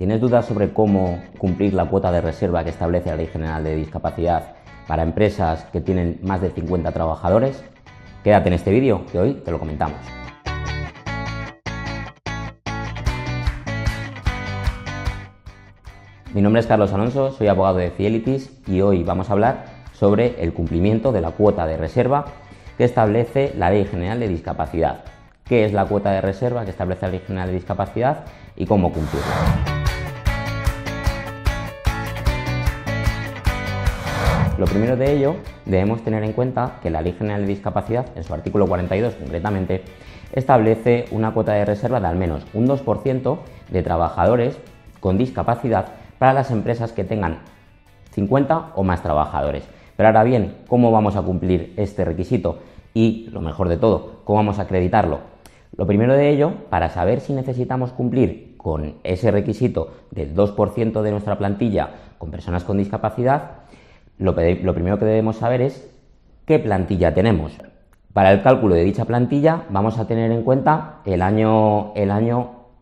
¿Tienes dudas sobre cómo cumplir la cuota de reserva que establece la Ley General de Discapacidad para empresas que tienen más de 50 trabajadores? Quédate en este vídeo que hoy te lo comentamos. Mi nombre es Carlos Alonso, soy abogado de Fidelities y hoy vamos a hablar sobre el cumplimiento de la cuota de reserva que establece la Ley General de Discapacidad. ¿Qué es la cuota de reserva que establece la Ley General de Discapacidad y cómo cumplirla? Lo primero de ello, debemos tener en cuenta que la Ley General de Discapacidad, en su artículo 42 concretamente, establece una cuota de reserva de al menos un 2% de trabajadores con discapacidad para las empresas que tengan 50 o más trabajadores. Pero ahora bien, ¿cómo vamos a cumplir este requisito? Y, lo mejor de todo, ¿cómo vamos a acreditarlo? Lo primero de ello, para saber si necesitamos cumplir con ese requisito del 2% de nuestra plantilla con personas con discapacidad, lo primero que debemos saber es qué plantilla tenemos. Para el cálculo de dicha plantilla vamos a tener en cuenta el año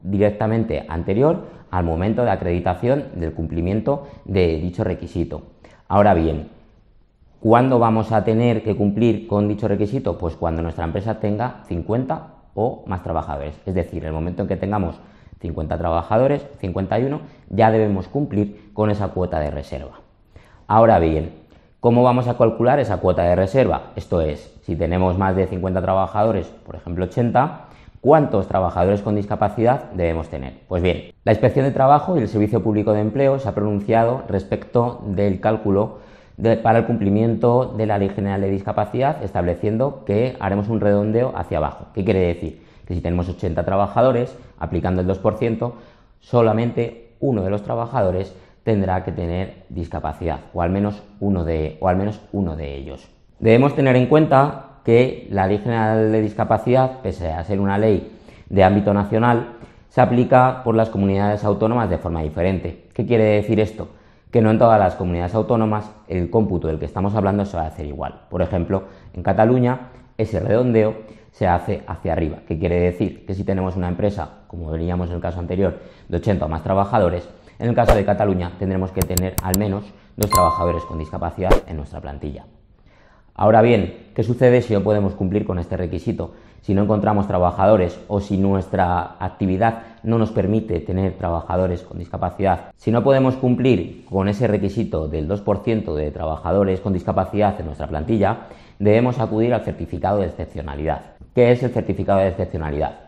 directamente anterior al momento de acreditación del cumplimiento de dicho requisito. Ahora bien, ¿cuándo vamos a tener que cumplir con dicho requisito? Pues cuando nuestra empresa tenga 50 o más trabajadores. Es decir, el momento en que tengamos 50 trabajadores, 51, ya debemos cumplir con esa cuota de reserva. Ahora bien, ¿cómo vamos a calcular esa cuota de reserva? Esto es, si tenemos más de 50 trabajadores, por ejemplo 80, ¿cuántos trabajadores con discapacidad debemos tener? Pues bien, la Inspección de Trabajo y el Servicio Público de Empleo se ha pronunciado respecto del cálculo para el cumplimiento de la Ley General de Discapacidad, estableciendo que haremos un redondeo hacia abajo. ¿Qué quiere decir? Que si tenemos 80 trabajadores, aplicando el 2%, solamente uno de los trabajadores tendrá que tener discapacidad, o al menos uno de ellos. Debemos tener en cuenta que la Ley General de Discapacidad, pese a ser una ley de ámbito nacional, se aplica por las comunidades autónomas de forma diferente. ¿Qué quiere decir esto? Que no en todas las comunidades autónomas el cómputo del que estamos hablando se va a hacer igual. Por ejemplo, en Cataluña ese redondeo se hace hacia arriba. ¿Qué quiere decir? Que si tenemos una empresa, como veríamos en el caso anterior, de 80 o más trabajadores, en el caso de Cataluña tendremos que tener al menos 2 trabajadores con discapacidad en nuestra plantilla. Ahora bien, ¿qué sucede si no podemos cumplir con este requisito? Si no encontramos trabajadores o si nuestra actividad no nos permite tener trabajadores con discapacidad. Si no podemos cumplir con ese requisito del 2% de trabajadores con discapacidad en nuestra plantilla, debemos acudir al certificado de excepcionalidad. ¿Qué es el certificado de excepcionalidad?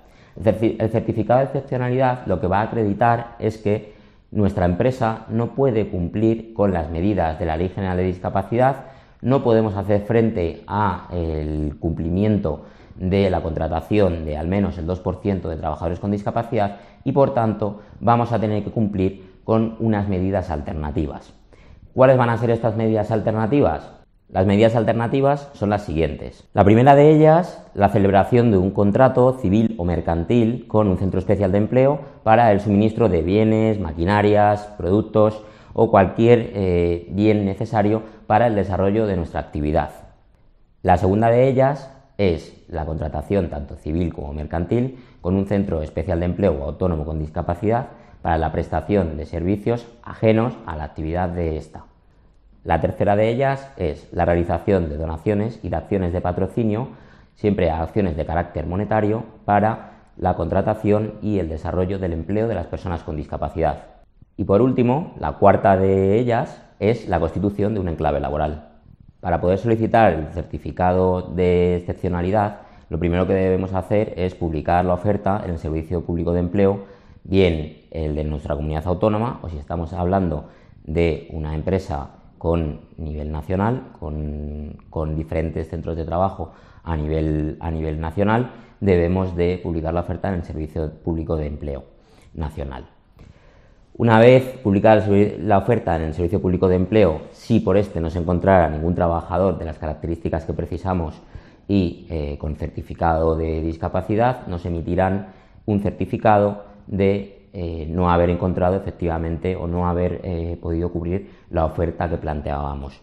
El certificado de excepcionalidad lo que va a acreditar es que nuestra empresa no puede cumplir con las medidas de la Ley General de Discapacidad, no podemos hacer frente al cumplimiento de la contratación de al menos el 2% de trabajadores con discapacidad y, por tanto, vamos a tener que cumplir con unas medidas alternativas. ¿Cuáles van a ser estas medidas alternativas? Las medidas alternativas son las siguientes. La primera de ellas, la celebración de un contrato civil o mercantil con un centro especial de empleo para el suministro de bienes, maquinarias, productos o cualquier bien necesario para el desarrollo de nuestra actividad. La segunda de ellas es la contratación tanto civil como mercantil con un centro especial de empleo o autónomo con discapacidad para la prestación de servicios ajenos a la actividad de esta. La tercera de ellas es la realización de donaciones y de acciones de patrocinio, siempre a acciones de carácter monetario, para la contratación y el desarrollo del empleo de las personas con discapacidad. Y por último, la cuarta de ellas es la constitución de un enclave laboral. Para poder solicitar el certificado de excepcionalidad, lo primero que debemos hacer es publicar la oferta en el Servicio Público de Empleo, bien el de nuestra comunidad autónoma, o si estamos hablando de una empresa con nivel nacional, con diferentes centros de trabajo a nivel nacional, debemos de publicar la oferta en el Servicio Público de Empleo Nacional. Una vez publicada la oferta en el Servicio Público de Empleo, si por este no se encontrara ningún trabajador de las características que precisamos y con certificado de discapacidad, nos emitirán un certificado de no haber encontrado efectivamente o no haber podido cubrir la oferta que planteábamos.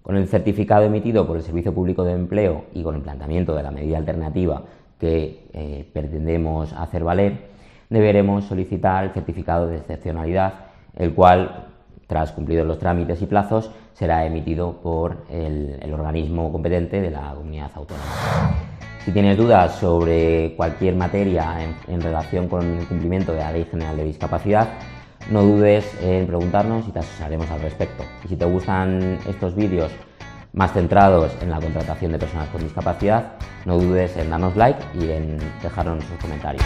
Con el certificado emitido por el Servicio Público de Empleo y con el planteamiento de la medida alternativa que pretendemos hacer valer, deberemos solicitar el certificado de excepcionalidad, el cual, tras cumplidos los trámites y plazos, será emitido por el organismo competente de la comunidad autónoma. Si tienes dudas sobre cualquier materia en relación con el cumplimiento de la Ley General de Discapacidad, no dudes en preguntarnos y te asesoraremos al respecto. Y si te gustan estos vídeos más centrados en la contratación de personas con discapacidad, no dudes en darnos like y en dejarnos sus comentarios.